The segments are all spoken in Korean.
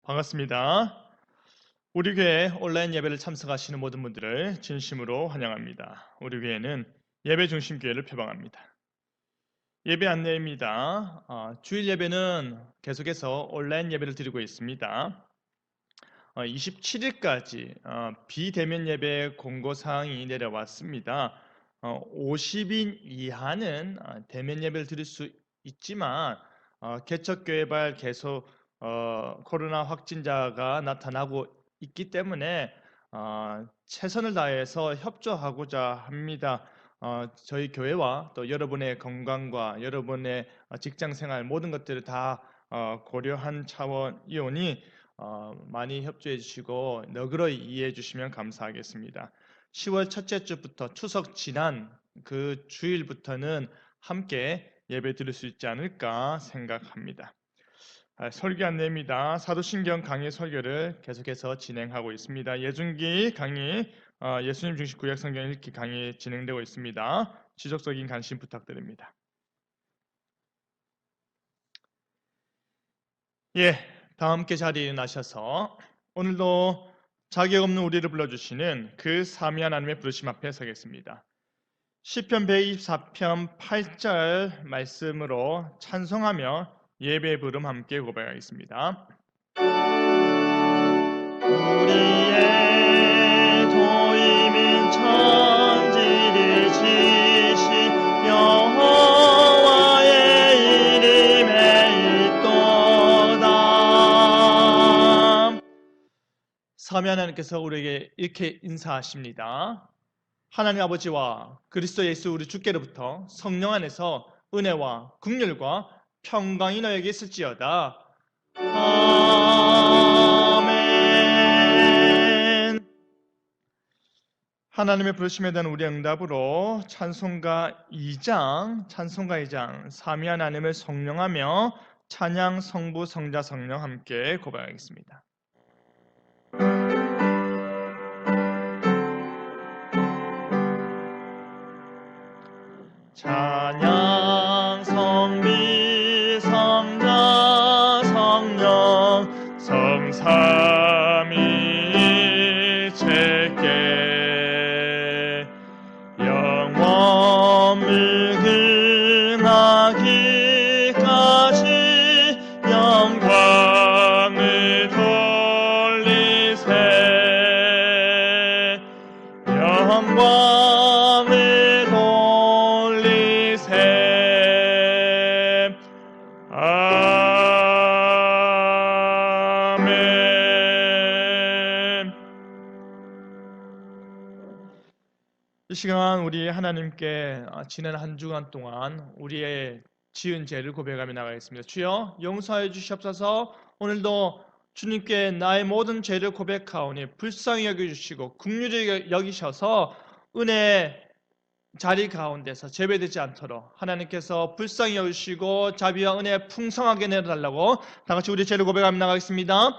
반갑습니다. 우리 교회 온라인 예배를 참석하시는 모든 분들을 진심으로 환영합니다. 우리 교회는 예배 중심 교회를 표방합니다. 예배 안내입니다. 주일 예배는 계속해서 온라인 예배를 드리고 있습니다. 27일까지 비대면 예배 공고사항이 내려왔습니다. 50인 이하는 대면 예배를 드릴 수 있지만 개척교회발 계속 코로나 확진자가 나타나고 있기 때문에 최선을 다해서 협조하고자 합니다. 저희 교회와 또 여러분의 건강과 여러분의 직장생활 모든 것들을 다 고려한 차원이오니 많이 협조해 주시고 너그러이 이해해 주시면 감사하겠습니다. 10월 첫째 주부터 추석 지난 그 주일부터는 함께 예배 드릴 수 있지 않을까 생각합니다. 설교 안내입니다. 사도신경 강의 설교를 계속해서 진행하고 있습니다. 예준기 강의, 예수님 중심 구약 성경 읽기 강의 진행되고 있습니다. 지속적인 관심 부탁드립니다. 다 함께 자리에 일어나셔서 오늘도 자격 없는 우리를 불러주시는 그 삼위 하나님의 부르심 앞에 서겠습니다. 시편 124편 8절 말씀으로 찬송하며 예배 부름 함께 고백하겠습니다. 우리의 도임인 천지를 지신 여호와의 이름에 있도다. 삼위 하나님께서 우리에게 이렇게 인사하십니다. 하나님 아버지와 그리스도 예수 우리 주께로부터 성령 안에서 은혜와 긍휼과 평강이 너에게 있을지어다. 아멘. 하나님의 부르심에 대한 우리의 응답으로 찬송가 2장 삼위 하나님을 성령하며 찬양 성부 성자 성령 함께 고백하겠습니다. 찬양 성비 성자 성령 성삼위일체께 영원 물근하기까지 영광을 돌리세 영광을 돌리세 아멘. 이 시간 우리 하나님께 지난 한 주간 동안 우리의 지은 죄를 고백하며 나가겠습니다. 주여 용서해 주시옵소서. 오늘도 주님께 나의 모든 죄를 고백하오니 불쌍히 여겨주시고 긍휼히 여기셔서 은혜 자리 가운데서 제외되지 않도록 하나님께서 불쌍히 여기시고 자비와 은혜 풍성하게 내려달라고 다같이 우리 죄를 고백하며 나가겠습니다.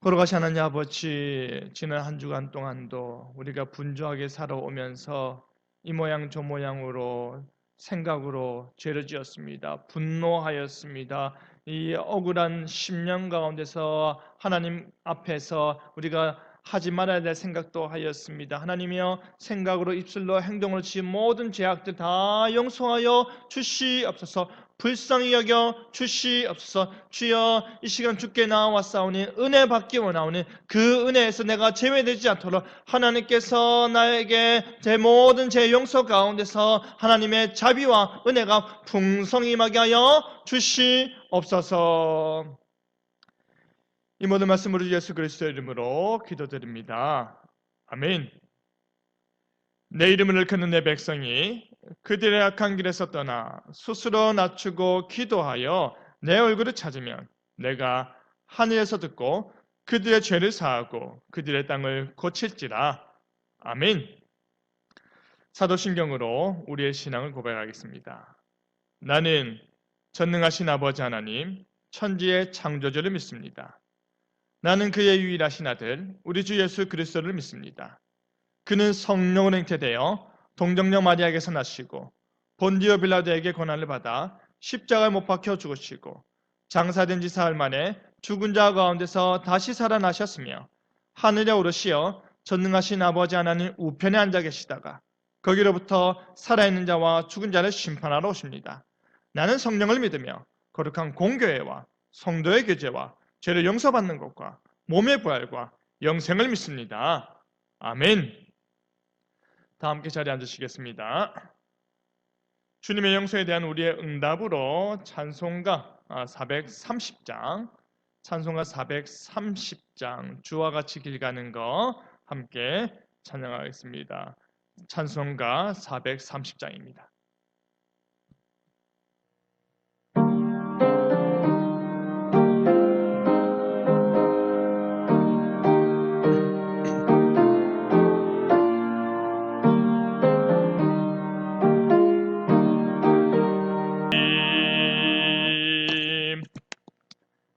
걸어가신 하나님 아버지, 지난 한 주간 동안도 우리가 분주하게 살아오면서 이 모양 저 모양으로 생각으로 죄를 지었습니다. 분노하였습니다. 이 억울한 10년 가운데서 하나님 앞에서 우리가 하지 말아야 될 생각도 하였습니다. 하나님이여, 생각으로 입술로 행동으로 지은 모든 죄악들 다 용서하여 주시옵소서. 불쌍히 여겨 주시옵소서. 주여, 이 시간 주께 나와싸우니 은혜 받기 원하오니 그 은혜에서 내가 제외되지 않도록 하나님께서 나에게 제 모든 죄 용서 가운데서 하나님의 자비와 은혜가 풍성히 임하게 하여 주시옵소서. 이 모든 말씀으로 예수 그리스도의 이름으로 기도드립니다. 아멘. 내 이름을 일컫는 내 백성이 그들의 악한 길에서 떠나 스스로 낮추고 기도하여 내 얼굴을 찾으면 내가 하늘에서 듣고 그들의 죄를 사하고 그들의 땅을 고칠지라. 아멘. 사도신경으로 우리의 신앙을 고백하겠습니다. 나는 전능하신 아버지 하나님, 천지의 창조주를 믿습니다. 나는 그의 유일하신 아들 우리 주 예수 그리스도를 믿습니다. 그는 성령으로 잉태되어 동정녀 마리아에게서 나시고 본디오 빌라도에게 고난을 받아 십자가에 못 박혀 죽으시고 장사된 지 사흘 만에 죽은 자 가운데서 다시 살아나셨으며 하늘에 오르시어 전능하신 아버지 하나님 우편에 앉아 계시다가 거기로부터 살아있는 자와 죽은 자를 심판하러 오십니다. 나는 성령을 믿으며 거룩한 공교회와 성도의 교제와 죄를 용서받는 것과 몸의 부활과 영생을 믿습니다. 아멘. 다 함께 자리에 앉으시겠습니다. 주님의 용서에 대한 우리의 응답으로 찬송가 430장, 찬송가 430장 주와 같이 길 가는 거 함께 찬양하겠습니다. 찬송가 430장입니다.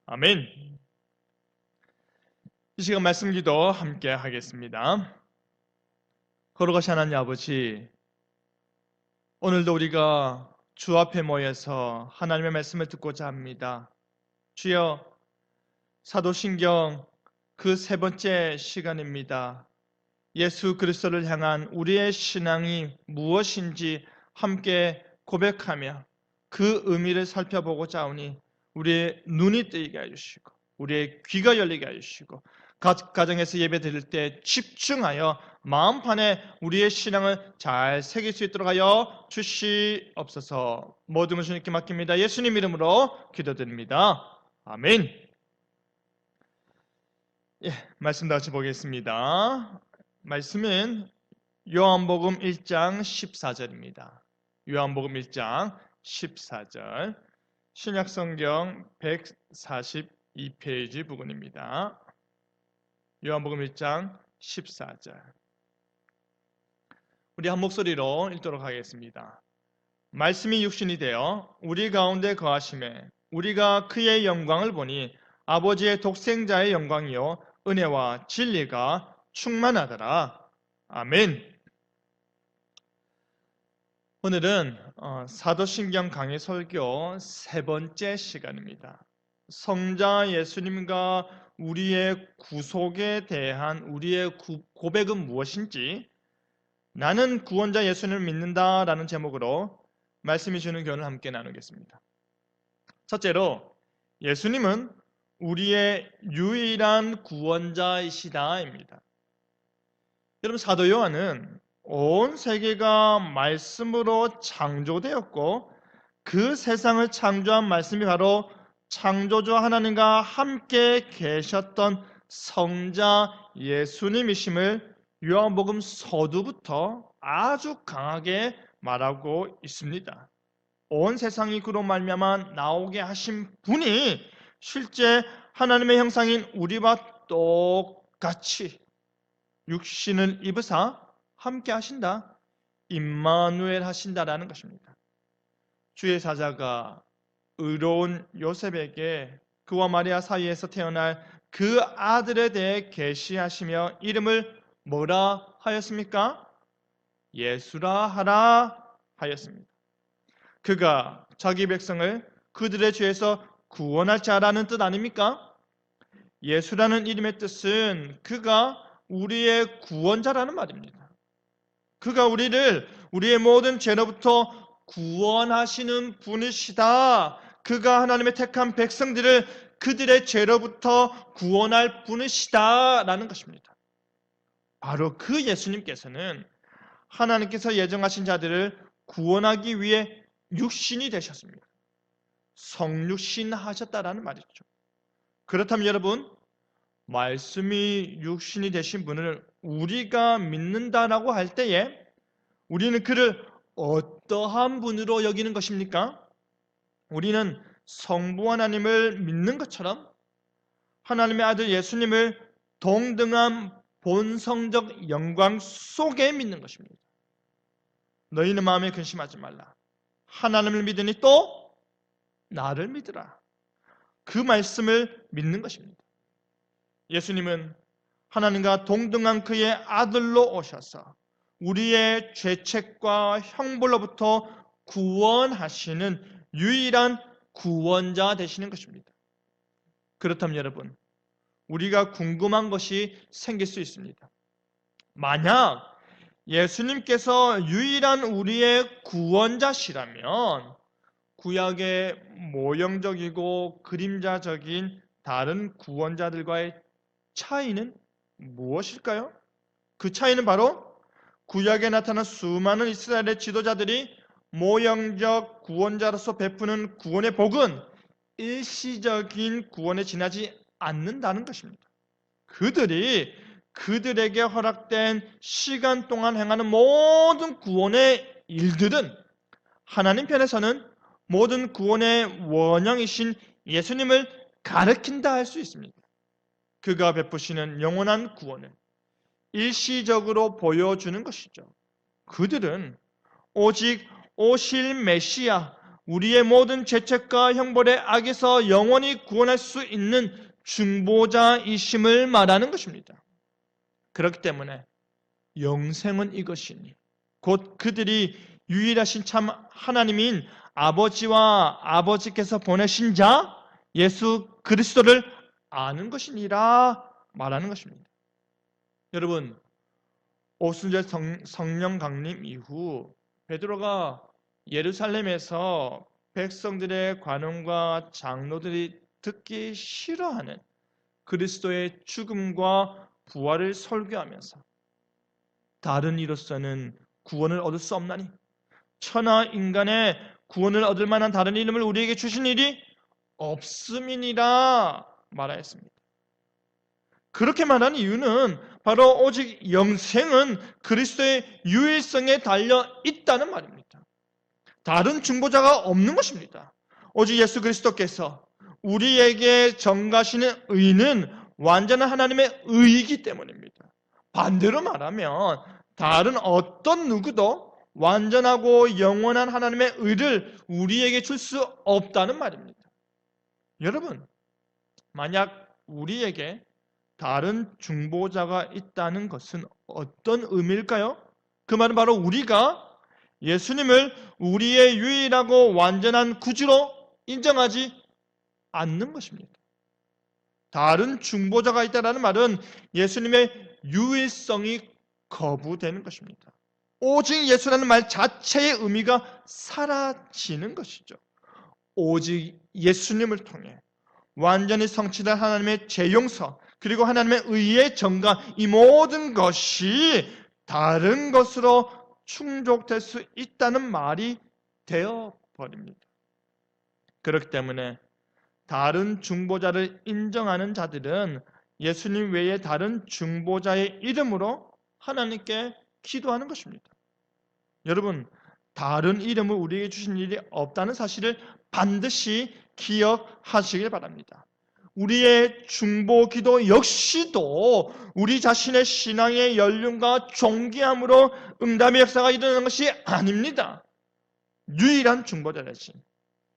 아멘. 이 시간 말씀 기도 함께 하겠습니다. 거룩하신 하나님 아버지, 오늘도 우리가 주 앞에 모여서 하나님의 말씀을 듣고자 합니다. 주여, 사도신경 그 세 번째 시간입니다. 예수 그리스도를 향한 우리의 신앙이 무엇인지 함께 고백하며 그 의미를 살펴보고자 하오니 우리의 눈이 뜨이게 해주시고 우리의 귀가 열리게 해주시고 각 가정에서 예배 드릴 때 집중하여 마음판에 우리의 신앙을 잘 새길 수 있도록 하여 주시옵소서. 모든 것을 주님께 맡깁니다. 예수님 이름으로 기도드립니다. 아멘. 말씀 다시 보겠습니다. 말씀은 요한복음 1장 14절입니다. 요한복음 1장 14절, 신약성경 142페이지 부분입니다. 요한복음 1장 14절. 우리 한 목소리로 읽도록 하겠습니다. 말씀이 육신이 되어 우리 가운데 거하심에 우리가 그의 영광을 보니 아버지의 독생자의 영광이요 은혜와 진리가 충만하더라. 아멘. 오늘은 사도신경 강의 설교 세 번째 시간입니다. 성자 예수님과 우리의 구속에 대한 우리의 고백은 무엇인지, 나는 구원자 예수님을 믿는다라는 제목으로 말씀이 주는 교훈을 함께 나누겠습니다. 첫째로, 예수님은 우리의 유일한 구원자이시다입니다. 여러분, 사도 요한은 온 세계가 말씀으로 창조되었고 그 세상을 창조한 말씀이 바로 창조주 하나님과 함께 계셨던 성자 예수님이심을 요한복음 서두부터 아주 강하게 말하고 있습니다. 온 세상이 그로 말미암아 나오게 하신 분이 실제 하나님의 형상인 우리와 똑같이 육신을 입으사 함께 하신다, 임마누엘 하신다라는 것입니다. 주의 사자가 의로운 요셉에게 그와 마리아 사이에서 태어날 그 아들에 대해 계시하시며 이름을 뭐라 하였습니까? 예수라 하라 하였습니다. 그가 자기 백성을 그들의 죄에서 구원할 자라는 뜻 아닙니까? 예수라는 이름의 뜻은 그가 우리의 구원자라는 말입니다. 그가 우리를 우리의 모든 죄로부터 구원하시는 분이시다. 그가 하나님의 택한 백성들을 그들의 죄로부터 구원할 분이시다라는 것입니다. 바로 그 예수님께서는 하나님께서 예정하신 자들을 구원하기 위해 육신이 되셨습니다. 성육신 하셨다라는 말이죠. 그렇다면 여러분, 말씀이 육신이 되신 분을 우리가 믿는다라고 할 때에 우리는 그를 어떠한 분으로 여기는 것입니까? 우리는 성부 하나님을 믿는 것처럼 하나님의 아들 예수님을 동등한 본성적 영광 속에 믿는 것입니다. 너희는 마음에 근심하지 말라. 하나님을 믿으니 또 나를 믿으라. 그 말씀을 믿는 것입니다. 예수님은 하나님과 동등한 그의 아들로 오셔서 우리의 죄책과 형벌로부터 구원하시는 유일한 구원자 되시는 것입니다. 그렇다면 여러분, 우리가 궁금한 것이 생길 수 있습니다. 만약 예수님께서 유일한 우리의 구원자시라면 구약의 모형적이고 그림자적인 다른 구원자들과의 차이는 무엇일까요? 그 차이는 바로 구약에 나타난 수많은 이스라엘의 지도자들이 모형적 구원자로서 베푸는 구원의 복은 일시적인 구원에 지나지 않는다는 것입니다. 그들에게 허락된 시간 동안 행하는 모든 구원의 일들은 하나님 편에서는 모든 구원의 원형이신 예수님을 가리킨다 할 수 있습니다. 그가 베푸시는 영원한 구원을 일시적으로 보여주는 것이죠. 그들은 오직 오실 메시아, 우리의 모든 죄책과 형벌의 악에서 영원히 구원할 수 있는 중보자이심을 말하는 것입니다. 그렇기 때문에 영생은 이것이니 곧 그들이 유일하신 참 하나님인 아버지와 아버지께서 보내신 자 예수 그리스도를 아는 것이니라 말하는 것입니다. 여러분, 오순절 성령 강림 이후 베드로가 예루살렘에서 백성들의 관원과 장로들이 듣기 싫어하는 그리스도의 죽음과 부활을 설교하면서 다른 이로서는 구원을 얻을 수 없나니 천하 인간의 구원을 얻을 만한 다른 이름을 우리에게 주신 일이 없음이니라 말하였습니다. 그렇게 말한 이유는 바로 오직 영생은 그리스도의 유일성에 달려 있다는 말입니다. 다른 중보자가 없는 것입니다. 오직 예수 그리스도께서 우리에게 전가하시는 의는 완전한 하나님의 의이기 때문입니다. 반대로 말하면 다른 어떤 누구도 완전하고 영원한 하나님의 의를 우리에게 줄 수 없다는 말입니다. 여러분, 만약 우리에게 다른 중보자가 있다는 것은 어떤 의미일까요? 그 말은 바로 우리가 예수님을 우리의 유일하고 완전한 구주로 인정하지 않는 것입니다. 다른 중보자가 있다는 말은 예수님의 유일성이 거부되는 것입니다. 오직 예수라는 말 자체의 의미가 사라지는 것이죠. 오직 예수님을 통해 완전히 성취된 하나님의 죄용서 그리고 하나님의 의의 정가 이 모든 것이 다른 것으로 충족될 수 있다는 말이 되어버립니다. 그렇기 때문에 다른 중보자를 인정하는 자들은 예수님 외에 다른 중보자의 이름으로 하나님께 기도하는 것입니다. 여러분, 다른 이름을 우리에게 주신 일이 없다는 사실을 반드시 기억하시길 바랍니다. 우리의 중보 기도 역시도 우리 자신의 신앙의 연륜과 존귀함으로 응답의 역사가 일어나는 것이 아닙니다. 유일한 중보자 대신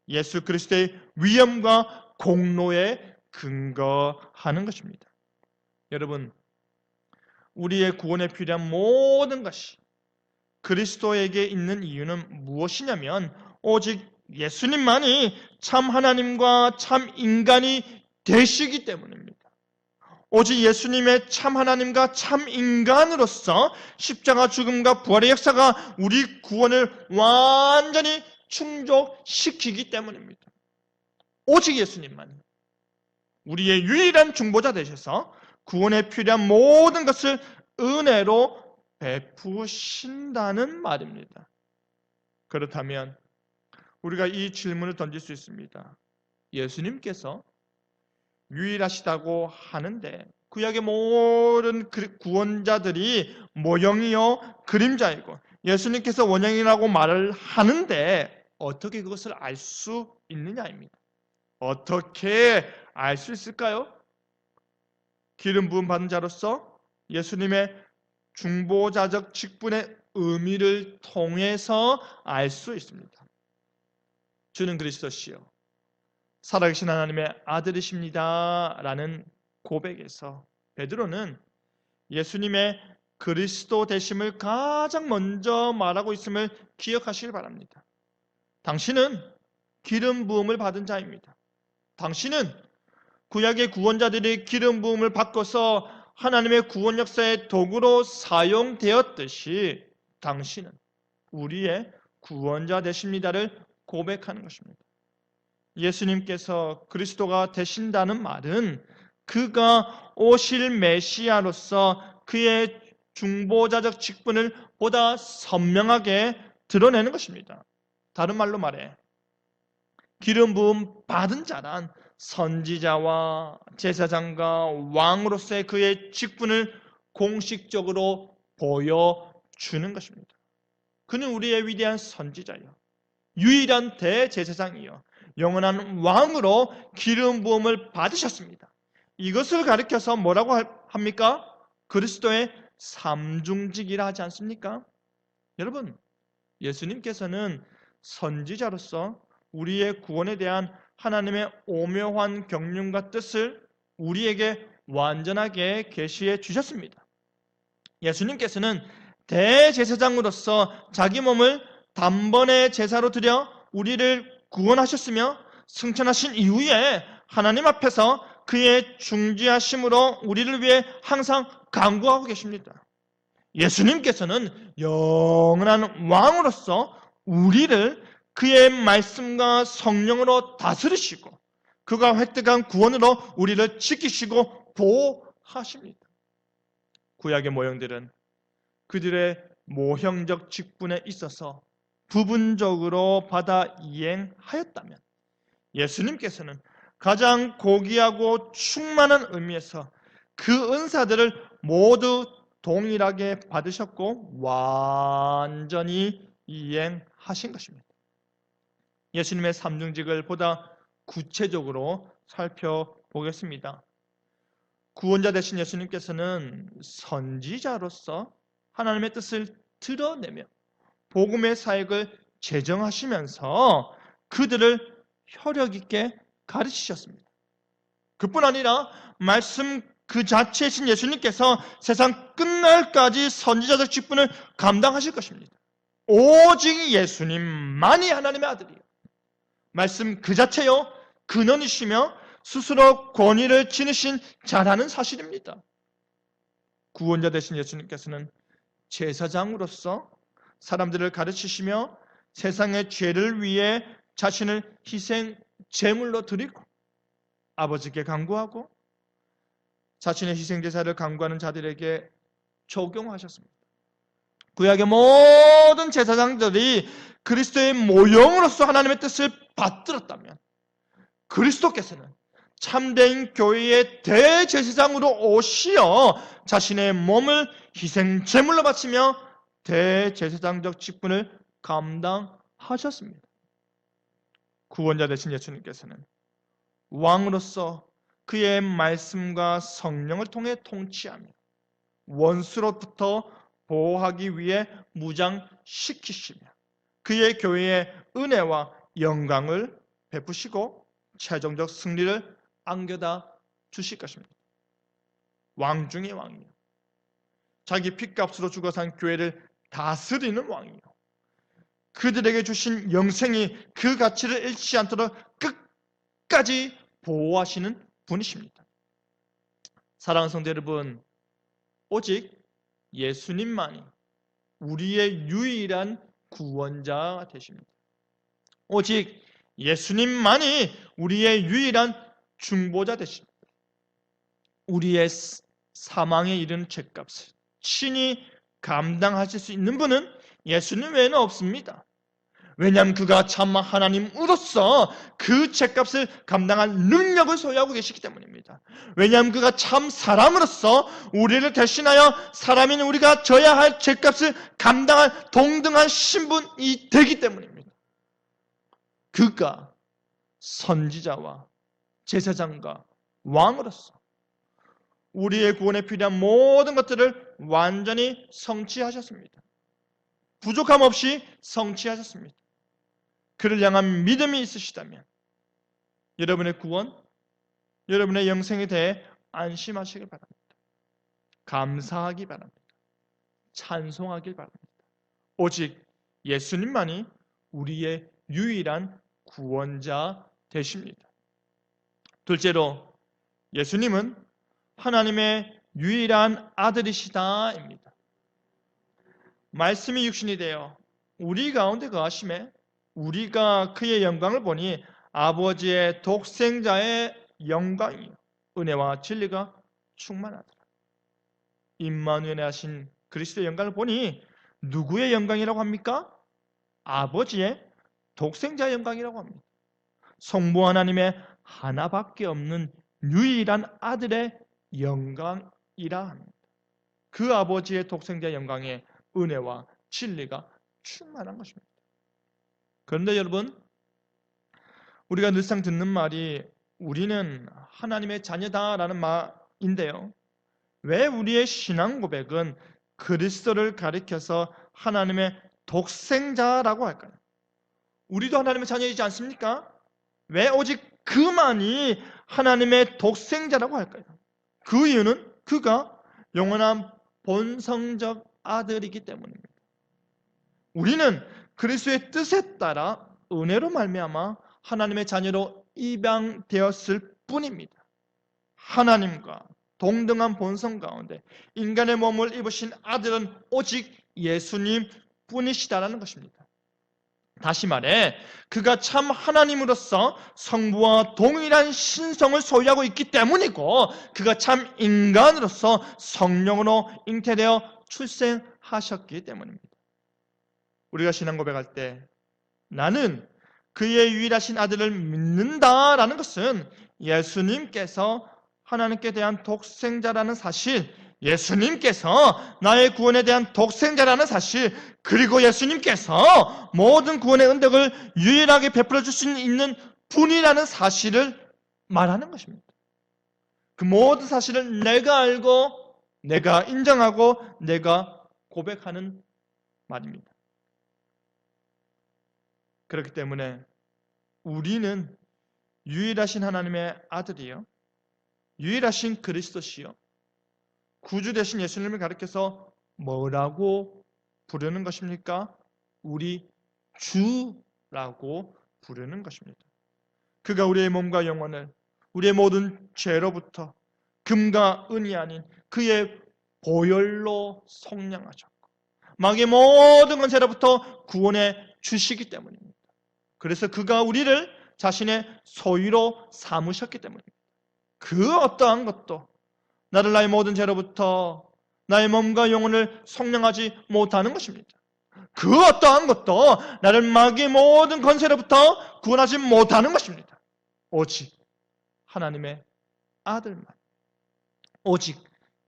예수 그리스도의 위엄과 공로에 근거하는 것입니다. 여러분, 우리의 구원에 필요한 모든 것이 그리스도에게 있는 이유는 무엇이냐면 오직 예수님만이 참 하나님과 참 인간이 되시기 때문입니다. 오직 예수님의 참 하나님과 참 인간으로서 십자가 죽음과 부활의 역사가 우리 구원을 완전히 충족시키기 때문입니다. 오직 예수님만이 우리의 유일한 중보자 되셔서 구원에 필요한 모든 것을 은혜로 베푸신다는 말입니다. 그렇다면 우리가 이 질문을 던질 수 있습니다. 예수님께서 유일하시다고 하는데 구약의 모든 구원자들이 모형이요 그림자이고 예수님께서 원형이라고 말을 하는데 어떻게 그것을 알 수 있느냐입니다. 어떻게 알 수 있을까요? 기름 부음 받은 자로서 예수님의 중보자적 직분의 의미를 통해서 알 수 있습니다. 주는 그리스도시요 살아계신 하나님의 아들이십니다 라는 고백에서 베드로는 예수님의 그리스도 되심을 가장 먼저 말하고 있음을 기억하시길 바랍니다. 당신은 기름 부음을 받은 자입니다. 당신은 구약의 구원자들이 기름 부음을 바꿔서 하나님의 구원 역사의 도구로 사용되었듯이 당신은 우리의 구원자 되십니다를 고백하는 것입니다. 예수님께서 그리스도가 되신다는 말은 그가 오실 메시아로서 그의 중보자적 직분을 보다 선명하게 드러내는 것입니다. 다른 말로 말해 기름 부음 받은 자란 선지자와 제사장과 왕으로서의 그의 직분을 공식적으로 보여주는 것입니다. 그는 우리의 위대한 선지자요, 유일한 대제사장이요, 영원한 왕으로 기름 부음을 받으셨습니다. 이것을 가리켜서 뭐라고 합니까? 그리스도의 삼중직이라 하지 않습니까? 여러분, 예수님께서는 선지자로서 우리의 구원에 대한 하나님의 오묘한 경륜과 뜻을 우리에게 완전하게 계시해 주셨습니다. 예수님께서는 대제사장으로서 자기 몸을 단번에 제사로 드려 우리를 구원하셨으며 승천하신 이후에 하나님 앞에서 그의 중지하심으로 우리를 위해 항상 간구하고 계십니다. 예수님께서는 영원한 왕으로서 우리를 그의 말씀과 성령으로 다스리시고 그가 획득한 구원으로 우리를 지키시고 보호하십니다. 구약의 모형들은 그들의 모형적 직분에 있어서 부분적으로 받아 이행하였다면 예수님께서는 가장 고귀하고 충만한 의미에서 그 은사들을 모두 동일하게 받으셨고 완전히 이행하신 것입니다. 예수님의 삼중직을 보다 구체적으로 살펴보겠습니다. 구원자 되신 예수님께서는 선지자로서 하나님의 뜻을 드러내며 복음의 사역을 제정하시면서 그들을 혈력 있게 가르치셨습니다. 그뿐 아니라 말씀 그 자체이신 예수님께서 세상 끝날까지 선지자적 직분을 감당하실 것입니다. 오직 예수님만이 하나님의 아들이요, 말씀 그 자체요 근원이시며 스스로 권위를 지니신 자라는 사실입니다. 구원자 되신 예수님께서는 제사장으로서 사람들을 가르치시며 세상의 죄를 위해 자신을 희생 제물로 드리고 아버지께 간구하고 자신의 희생 제사를 간구하는 자들에게 적용하셨습니다. 구약의 모든 제사장들이 그리스도의 모형으로서 하나님의 뜻을 받들었다면 그리스도께서는 참된 교회의 대제사장으로 오시어 자신의 몸을 희생 제물로 바치며 대제사장적 직분을 감당하셨습니다. 구원자 되신 예수님께서는 왕으로서 그의 말씀과 성령을 통해 통치하며 원수로부터 보호하기 위해 무장시키시며 그의 교회에 은혜와 영광을 베푸시고 최종적 승리를 안겨다 주실 것입니다. 왕 중의 왕이요, 자기 핏값으로 죽어 산 교회를 다스리는 왕이요, 그들에게 주신 영생이 그 가치를 잃지 않도록 끝까지 보호하시는 분이십니다. 사랑하는 성도 여러분, 오직 예수님만이 우리의 유일한 구원자 되십니다. 오직 예수님만이 우리의 유일한 중보자 되십니다. 우리의 사망에 이른 죄값을 친히 감당하실 수 있는 분은 예수님 외에는 없습니다. 왜냐하면 그가 참 하나님으로서 그 죄값을 감당할 능력을 소유하고 계시기 때문입니다. 왜냐하면 그가 참 사람으로서 우리를 대신하여 사람인 우리가 져야 할 죄값을 감당할 동등한 신분이 되기 때문입니다. 그가 선지자와 제사장과 왕으로서 우리의 구원에 필요한 모든 것들을 완전히 성취하셨습니다. 부족함 없이 성취하셨습니다. 그를 향한 믿음이 있으시다면 여러분의 구원, 여러분의 영생에 대해 안심하시길 바랍니다. 감사하기 바랍니다. 찬송하길 바랍니다. 오직 예수님만이 우리의 유일한 구원자 되십니다. 둘째로 예수님은 하나님의 유일한 아들이시다입니다. 말씀이 육신이 되어 우리 가운데 거하심에 우리가 그의 영광을 보니 아버지의 독생자의 영광이요 은혜와 진리가 충만하더라. 임마누엘에 하신 그리스도의 영광을 보니 누구의 영광이라고 합니까? 아버지의 독생자의 영광이라고 합니다. 성부 하나님의 하나밖에 없는 유일한 아들의 영광이라 합니다. 그 아버지의 독생자의 영광에 은혜와 진리가 충만한 것입니다. 그런데 여러분, 우리가 늘상 듣는 말이 우리는 하나님의 자녀다라는 말인데요. 왜 우리의 신앙 고백은 그리스도를 가리켜서 하나님의 독생자라고 할까요? 우리도 하나님의 자녀이지 않습니까? 왜 오직 그만이 하나님의 독생자라고 할까요? 그 이유는 그가 영원한 본성적 아들이기 때문입니다. 우리는 그리스도의 뜻에 따라 은혜로 말미암아 하나님의 자녀로 입양되었을 뿐입니다. 하나님과 동등한 본성 가운데 인간의 몸을 입으신 아들은 오직 예수님 뿐이시다라는 것입니다. 다시 말해 그가 참 하나님으로서 성부와 동일한 신성을 소유하고 있기 때문이고 그가 참 인간으로서 성령으로 잉태되어 출생하셨기 때문입니다. 우리가 신앙 고백할 때 나는 그의 유일하신 아들을 믿는다라는 것은 예수님께서 하나님께 대한 독생자라는 사실, 예수님께서 나의 구원에 대한 독생자라는 사실, 그리고 예수님께서 모든 구원의 은덕을 유일하게 베풀어 줄 수 있는 분이라는 사실을 말하는 것입니다. 그 모든 사실을 내가 알고 내가 인정하고 내가 고백하는 말입니다. 그렇기 때문에 우리는 유일하신 하나님의 아들이요 유일하신 그리스도시요 구주 되신 예수님을 가리켜서 뭐라고 부르는 것입니까? 우리 주라고 부르는 것입니다. 그가 우리의 몸과 영혼을 우리의 모든 죄로부터 금과 은이 아닌 그의 보혈로 속량하셨고 마귀의 모든 권세로부터 구원해 주시기 때문입니다. 그래서 그가 우리를 자신의 소유로 삼으셨기 때문입니다. 그 어떠한 것도 나를 나의 모든 죄로부터 나의 몸과 영혼을 속량하지 못하는 것입니다. 그 어떠한 것도 나를 마귀의 모든 권세로부터 구원하지 못하는 것입니다. 오직 하나님의 아들만, 오직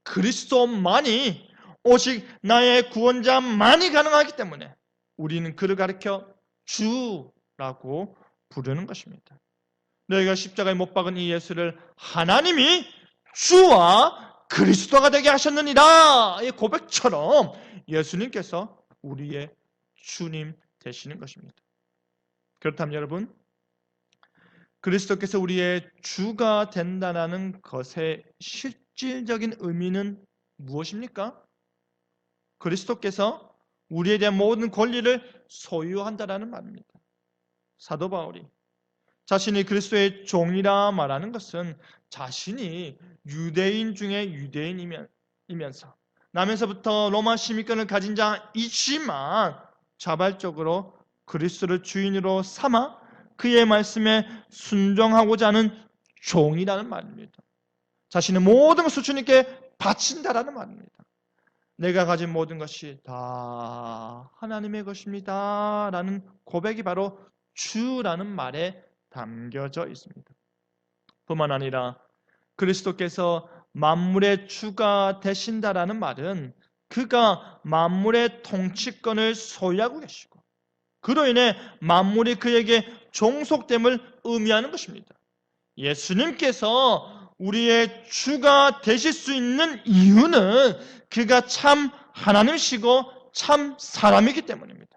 그리스도만이, 오직 나의 구원자만이 가능하기 때문에 우리는 그를 가리켜 주라고 부르는 것입니다. 너희가 십자가에 못 박은 이 예수를 하나님이 주와 그리스도가 되게 하셨느니라. 이 고백처럼 예수님께서 우리의 주님 되시는 것입니다. 그렇다면 여러분, 그리스도께서 우리의 주가 된다는 것의 실질적인 의미는 무엇입니까? 그리스도께서 우리에 대한 모든 권리를 소유한다는 말입니다. 사도 바울이 자신이 그리스도의 종이라 말하는 것은 자신이 유대인 중에 유대인이면서 나면서부터 로마 시민권을 가진 자이지만 자발적으로 그리스도를 주인으로 삼아 그의 말씀에 순종하고자 하는 종이라는 말입니다. 자신의 모든 것을 주님께 바친다라는 말입니다. 내가 가진 모든 것이 다 하나님의 것입니다 라는 고백이 바로 주라는 말에 담겨져 있습니다. 뿐만 아니라 그리스도께서 만물의 주가 되신다라는 말은 그가 만물의 통치권을 소유하고 계시고 그로 인해 만물이 그에게 종속됨을 의미하는 것입니다. 예수님께서 우리의 주가 되실 수 있는 이유는 그가 참 하나님이시고 참 사람이기 때문입니다.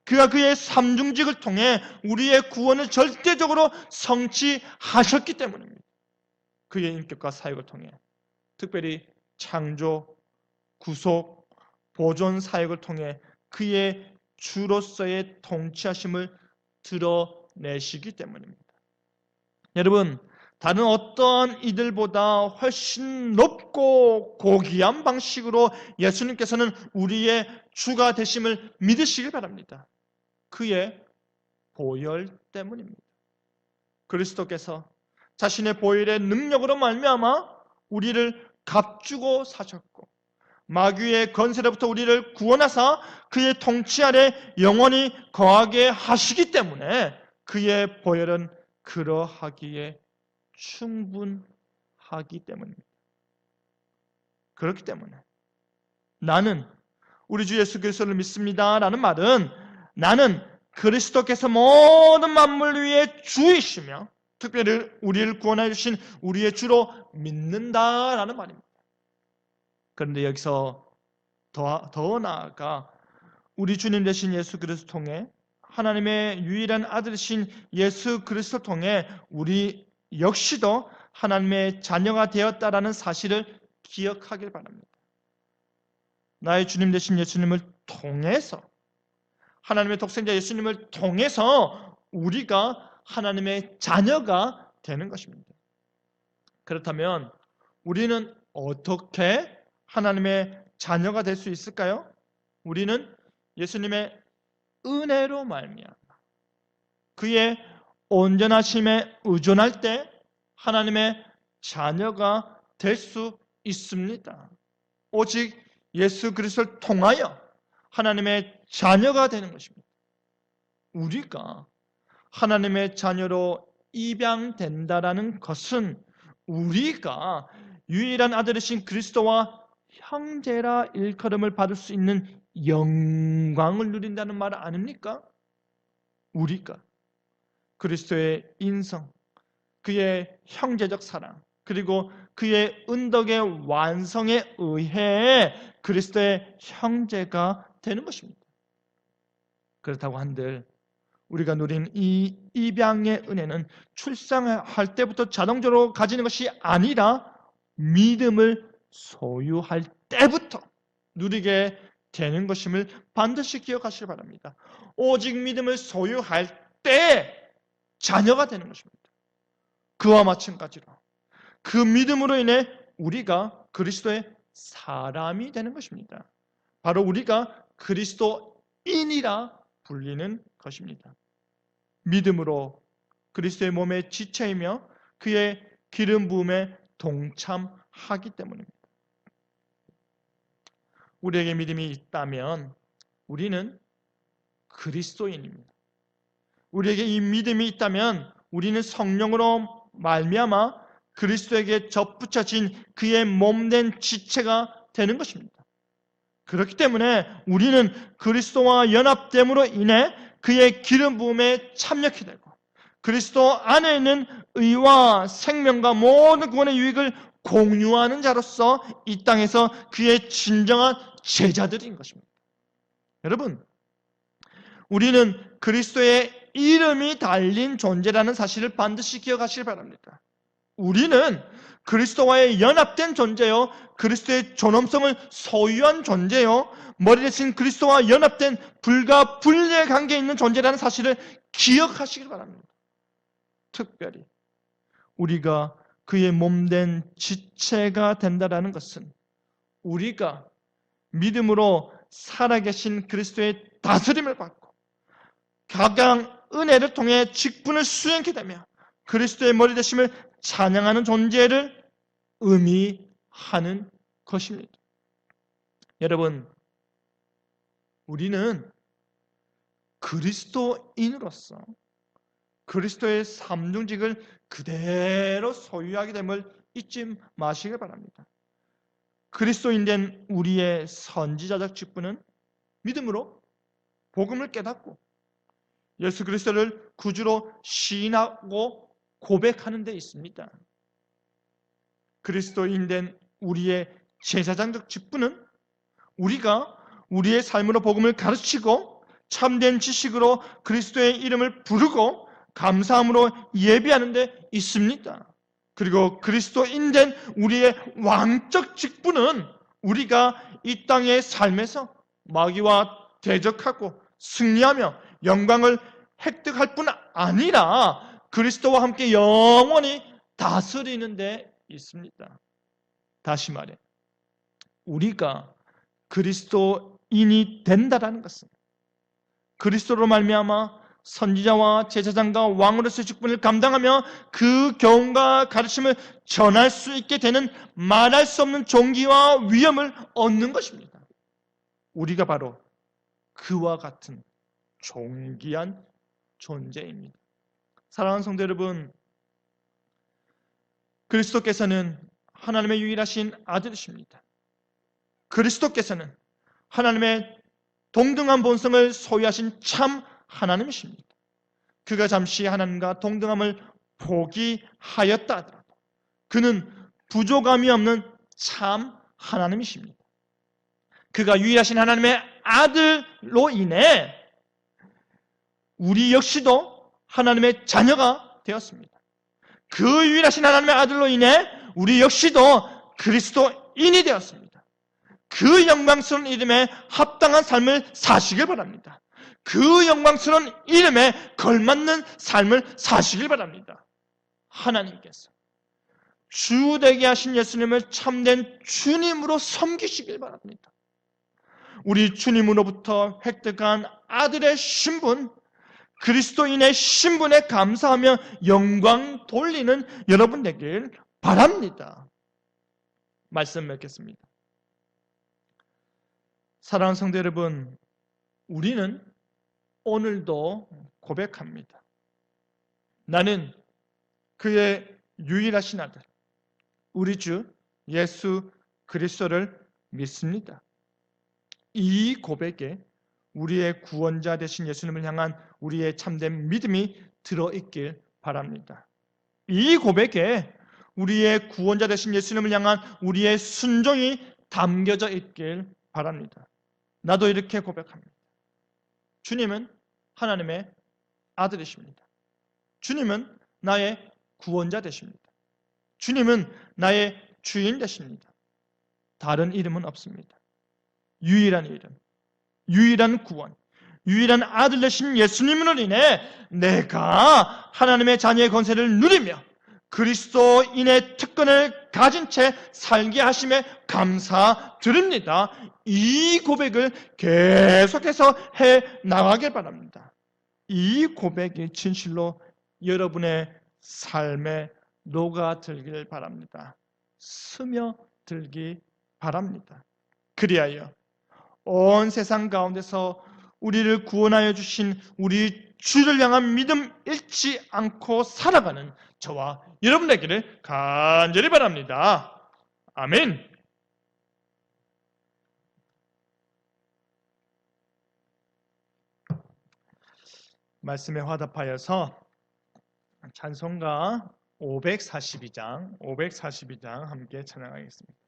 그가 그의 삼중직을 통해 우리의 구원을 절대적으로 성취하셨기 때문입니다. 그의 인격과 사역을 통해 특별히 창조, 구속, 보존 사역을 통해 그의 주로서의 통치하심을 드러내시기 때문입니다. 여러분, 다른 어떠한 이들보다 훨씬 높고 고귀한 방식으로 예수님께서는 우리의 주가 되심을 믿으시길 바랍니다. 그의 보혈 때문입니다. 그리스도께서 자신의 보혈의 능력으로 말미암아 우리를 값주고 사셨고 마귀의 권세로부터 우리를 구원하사 그의 통치 아래 영원히 거하게 하시기 때문에 그의 보혈은 그러하기에 충분하기 때문입니다. 그렇기 때문에 나는 우리 주 예수 그리스도를 믿습니다 라는 말은 나는 그리스도께서 모든 만물 위에 주이시며 특별히 우리를 구원해 주신 우리의 주로 믿는다라는 말입니다. 그런데 여기서 더 나아가 우리 주님 되신 예수 그리스도 통해 하나님의 유일한 아들이신 예수 그리스도 통해 우리 역시도 하나님의 자녀가 되었다라는 사실을 기억하길 바랍니다. 나의 주님 되신 예수님을 통해서 하나님의 독생자 예수님을 통해서 우리가 하나님의 자녀가 되는 것입니다. 그렇다면 우리는 어떻게 하나님의 자녀가 될 수 있을까요? 우리는 예수님의 은혜로 말미암아 그의 온전하심에 의존할 때 하나님의 자녀가 될 수 있습니다. 오직 예수 그리스도를 통하여 하나님의 자녀가 되는 것입니다. 우리가 하나님의 자녀로 입양된다라는 것은 우리가 유일한 아들이신 그리스도와 형제라 일컬음을 받을 수 있는 영광을 누린다는 말 아닙니까? 우리가 그리스도의 인성, 그의 형제적 사랑, 그리고 그의 은덕의 완성에 의해 그리스도의 형제가 되는 것입니다. 그렇다고 한들 우리가 누린 이 입양의 은혜는 출산할 때부터 자동적으로 가지는 것이 아니라 믿음을 소유할 때부터 누리게 되는 것임을 반드시 기억하시기 바랍니다. 오직 믿음을 소유할 때 자녀가 되는 것입니다. 그와 마찬가지로 그 믿음으로 인해 우리가 그리스도의 사람이 되는 것입니다. 바로 우리가 그리스도인이라 불리는 것입니다. 믿음으로 그리스도의 몸의 지체이며 그의 기름 부음에 동참하기 때문입니다. 우리에게 믿음이 있다면 우리는 그리스도인입니다. 우리에게 이 믿음이 있다면 우리는 성령으로 말미암아 그리스도에게 접붙여진 그의 몸된 지체가 되는 것입니다. 그렇기 때문에 우리는 그리스도와 연합됨으로 인해 그의 기름 부음에 참여하게 되고 그리스도 안에 있는 의와 생명과 모든 구원의 유익을 공유하는 자로서 이 땅에서 그의 진정한 제자들인 것입니다. 여러분, 우리는 그리스도의 이름이 달린 존재라는 사실을 반드시 기억하시기 바랍니다. 우리는 그리스도와의 연합된 존재요, 그리스도의 존엄성을 소유한 존재요, 머리 대신 그리스도와 연합된 불과 분리의 관계에 있는 존재라는 사실을 기억하시기 바랍니다. 특별히 우리가 그의 몸된 지체가 된다는 것은 우리가 믿음으로 살아계신 그리스도의 다스림을 받고 각양 은혜를 통해 직분을 수행하게 되며 그리스도의 머리 되심을 찬양하는 존재를 의미하는 것입니다. 여러분, 우리는 그리스도인으로서 그리스도의 삼중직을 그대로 소유하게 됨을 잊지 마시길 바랍니다. 그리스도인 된 우리의 선지자적 직분은 믿음으로 복음을 깨닫고 예수 그리스도를 구주로 시인하고 고백하는 데 있습니다. 그리스도인 된 우리의 제사장적 직분은 우리가 우리의 삶으로 복음을 가르치고 참된 지식으로 그리스도의 이름을 부르고 감사함으로 예비하는 데 있습니다. 그리고 그리스도인 된 우리의 왕적 직분은 우리가 이 땅의 삶에서 마귀와 대적하고 승리하며 영광을 획득할 뿐 아니라 그리스도와 함께 영원히 다스리는 데 있습니다. 다시 말해 우리가 그리스도인이 된다라는 것은 그리스도로 말미암아 선지자와 제사장과 왕으로서의 직분을 감당하며 그 교훈과 가르침을 전할 수 있게 되는 말할 수 없는 존귀와 위엄을 얻는 것입니다. 우리가 바로 그와 같은 존귀한 존재입니다. 사랑하는 성도 여러분, 그리스도께서는 하나님의 유일하신 아들이십니다. 그리스도께서는 하나님의 동등한 본성을 소유하신 참 하나님이십니다. 그가 잠시 하나님과 동등함을 포기하였다 하더라도 그는 부족함이 없는 참 하나님이십니다. 그가 유일하신 하나님의 아들로 인해 우리 역시도 하나님의 자녀가 되었습니다. 그 유일하신 하나님의 아들로 인해 우리 역시도 그리스도인이 되었습니다. 그 영광스러운 이름에 합당한 삶을 사시길 바랍니다. 그 영광스러운 이름에 걸맞는 삶을 사시길 바랍니다. 하나님께서 주 되게 하신 예수님을 참된 주님으로 섬기시길 바랍니다. 우리 주님으로부터 획득한 아들의 신분, 그리스도인의 신분에 감사하며 영광 돌리는 여러분 되길 바랍니다. 말씀 맺겠습니다. 사랑하는 성도 여러분, 우리는 오늘도 고백합니다. 나는 그의 유일하신 아들, 우리 주 예수 그리스도를 믿습니다. 이 고백에 우리의 구원자 되신 예수님을 향한 우리의 참된 믿음이 들어있길 바랍니다. 이 고백에 우리의 구원자 되신 예수님을 향한 우리의 순종이 담겨져 있길 바랍니다. 나도 이렇게 고백합니다. 주님은 하나님의 아들이십니다. 주님은 나의 구원자 되십니다. 주님은 나의 주인 되십니다. 다른 이름은 없습니다. 유일한 이름, 유일한 구원, 유일한 아들 되신 예수님으로 인해 내가 하나님의 자녀의 권세를 누리며 그리스도인의 특권을 가진 채 살게 하심에 감사드립니다. 이 고백을 계속해서 해 나가길 바랍니다. 이 고백이 진실로 여러분의 삶에 녹아들길 바랍니다. 스며들기 바랍니다. 그리하여 온 세상 가운데서 우리를 구원하여 주신 우리 주를 향한 믿음 잃지 않고 살아가는 저와 여러분 되기를 간절히 바랍니다. 아멘. 말씀에 화답하여서 찬송가 542장 함께 찬양하겠습니다.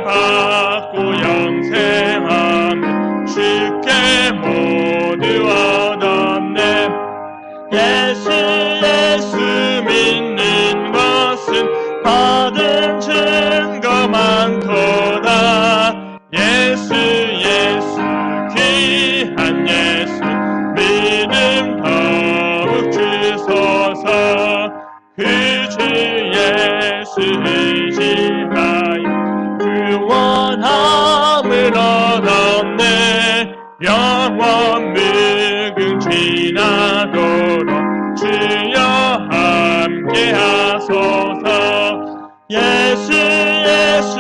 받고 영생하며 주께 예수 예수 믿는 것은 받은 증거 많도다. 예수 예수 귀한 예수 믿음 더욱 주소서. 그 주 예수 의지하여 구원함을 얻었네. 영원 무궁지나도록 주여 함께 하소서. 예수 예수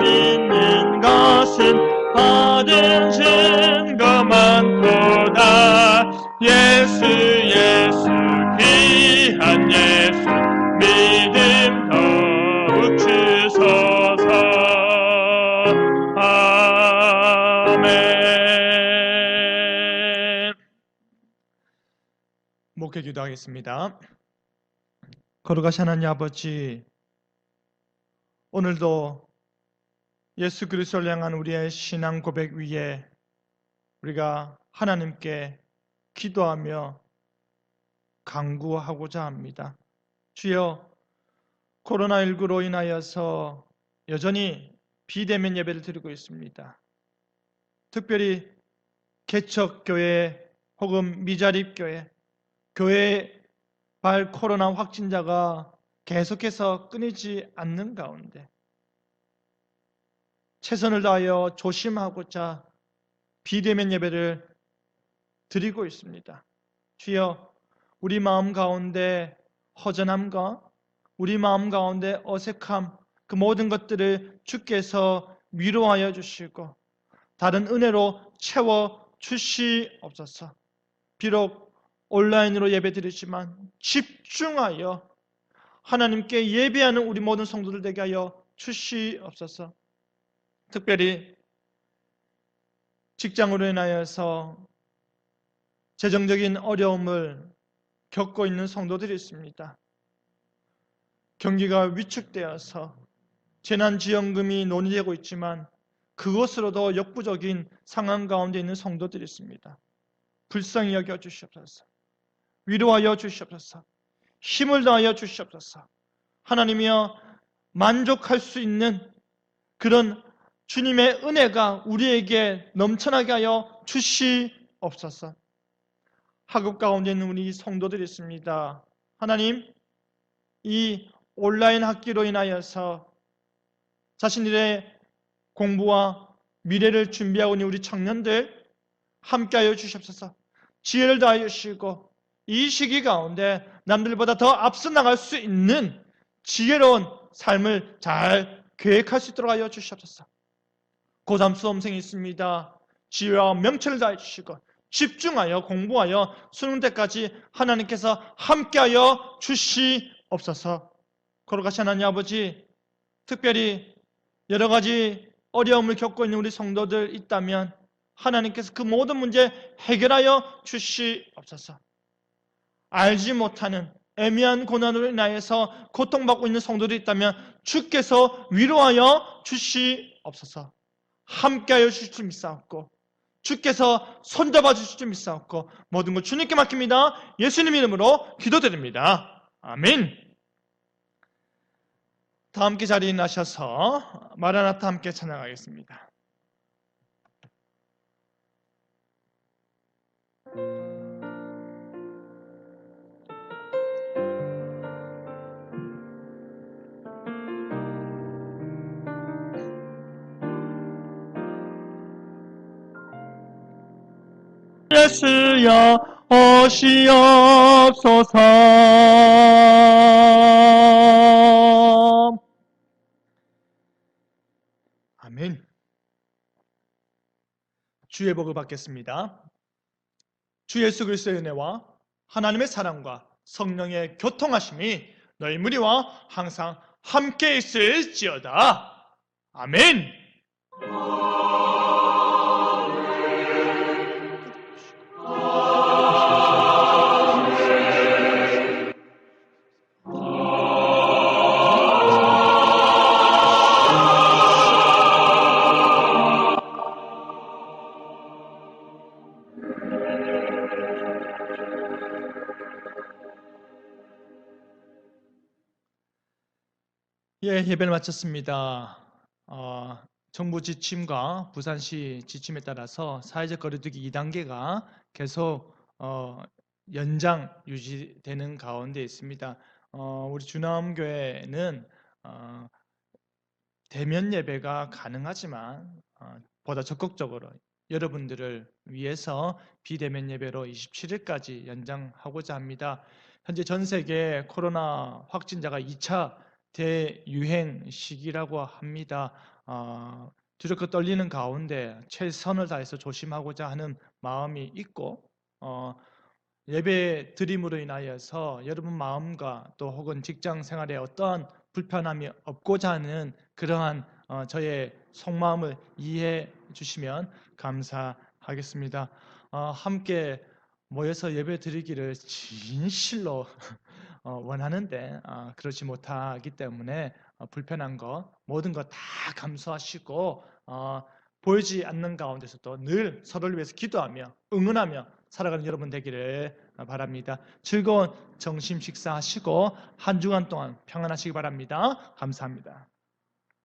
믿는 것은 받은 증거 많도다. 예수 예수 귀한 예수 믿음 더욱 주소서. 아멘. 목회 기도하겠습니다. 거룩하신 하나님 아버지, 오늘도 예수 그리스도를 향한 우리의 신앙 고백 위에 우리가 하나님께 기도하며 간구하고자 합니다. 주여, 코로나19로 인하여서 여전히 비대면 예배를 드리고 있습니다. 특별히 개척교회 혹은 미자립교회, 교회발 코로나 확진자가 계속해서 끊이지 않는 가운데 최선을 다하여 조심하고자 비대면 예배를 드리고 있습니다. 주여, 우리 마음 가운데 허전함과 우리 마음 가운데 어색함, 그 모든 것들을 주께서 위로하여 주시고 다른 은혜로 채워 주시옵소서. 비록 온라인으로 예배 드리지만 집중하여 하나님께 예배하는 우리 모든 성도들 되게 하여 주시옵소서. 특별히 직장으로 인하여서 재정적인 어려움을 겪고 있는 성도들이 있습니다. 경기가 위축되어서 재난지원금이 논의되고 있지만 그것으로도 역부족인 상황 가운데 있는 성도들이 있습니다. 불쌍히 여겨 주시옵소서. 위로하여 주시옵소서. 힘을 다하여 주시옵소서. 하나님이여, 만족할 수 있는 그런 주님의 은혜가 우리에게 넘쳐나게 하여 주시옵소서. 학업 가운데 있는 우리 성도들이 있습니다. 하나님, 이 온라인 학기로 인하여서 자신들의 공부와 미래를 준비하고 있는 우리 청년들 함께하여 주시옵소서. 지혜를 다하여 주시고 이 시기 가운데 남들보다 더 앞서 나갈 수 있는 지혜로운 삶을 잘 계획할 수 있도록 하여 주시옵소서. 고3 수험생이 있습니다. 지혜와 명철을 다해 주시고 집중하여 공부하여 수능 때까지 하나님께서 함께하여 주시옵소서. 거룩하신 하나님 아버지, 특별히 여러 가지 어려움을 겪고 있는 우리 성도들 있다면 하나님께서 그 모든 문제 해결하여 주시옵소서. 알지 못하는 애매한 고난으로 인하여서 고통받고 있는 성도들이 있다면 주께서 위로하여 주시옵소서. 함께하여 주실 줄 믿사옵고 주께서 손잡아 주실 줄 믿사옵고 모든 것 주님께 맡깁니다. 예수님 이름으로 기도드립니다. 아멘. 다 함께 자리에 나셔서 마라나타 함께 찬양하겠습니다. 예수여 오시옵소서. 아멘. 주의 복을 받겠습니다. 주 예수 그리스도의 은혜와 하나님의 사랑과 성령의 교통하심이 너희 무리와 항상 함께 있을지어다. 아멘. 예, 예배를 마쳤습니다. 어, 정부 지침과 부산시 지침에 따라서 사회적 거리두기 2단계가 계속 연장 유지되는 가운데 있습니다. 우리 주남교회는 어, 대면 예배가 가능하지만 보다 적극적으로 여러분들을 위해서 비대면 예배로 27일까지 연장하고자 합니다. 현재 전 세계 코로나 확진자가 2차 대유행 시기라고 합니다. 두렵고 떨리는 가운데 최선을 다해서 조심하고자 하는 마음이 있고 예배 드림으로 인하여서 여러분 마음과 또 혹은 직장 생활에 어떠한 불편함이 없고자 하는 그러한 저의 속마음을 이해해 주시면 감사하겠습니다. 함께 모여서 예배 드리기를 진실로 원하는데 그렇지 못하기 때문에 불편한 것 모든 것 다 감수하시고 보이지 않는 가운데서도 늘 서로를 위해서 기도하며 응원하며 살아가는 여러분 되기를 바랍니다. 즐거운 점심 식사하시고 한 주간 동안 평안하시기 바랍니다. 감사합니다.